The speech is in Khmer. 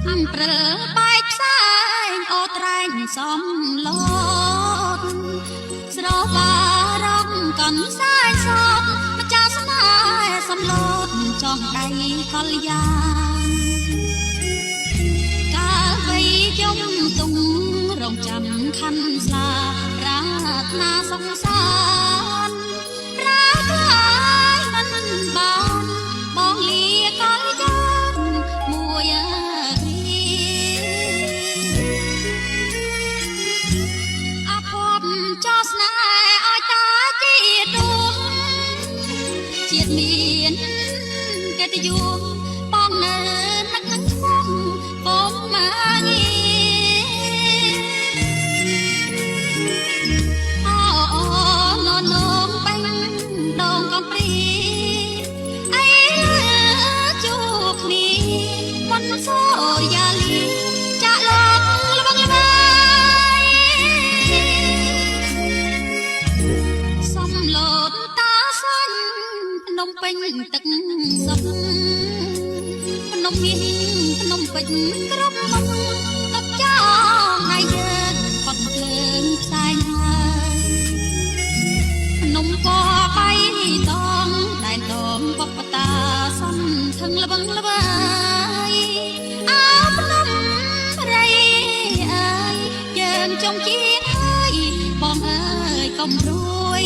ព្រើបែកផ្សែងអូត្រែងសំឡតស្រវារងកាន់សែងសតម្ចាស់ស្នេហ៍សំឡតចង់ដៃកលយ៉ាងកាលវ័យខ្ញុំទុំរងចាំខណ្ឌស្លាប្រាថ្នាសង្សារប្រាថ្នាមិនបានបងលាកលយ៉ាងមួយអភ័ព្វចោស្នេហ៍ឲ្យតាជាទួងជាតិមានកិត្តិយសបងនៅនឹកនឹងឈ្មោះបងមកងាអូនងបាញ់ដងកំព្រីអីជួគ្នាមិនសូយ៉ាលីចាក់ឡងល្បងល្បាយសំឡូតតាសាញ់ភ្នំពេញទឹកសុខភ្នំមាសភ្នំពេញគ្រប់មុខទឹកចោងដៃយើងផុតភ្លើងផ្សែងហើយភ្នំពណ៌បៃតងតែនដងបបតាសំថឹងល្បងល្បាយអើភ្នំរៃអើយយើងចង់ជាហើយបងអើយកុំរួយ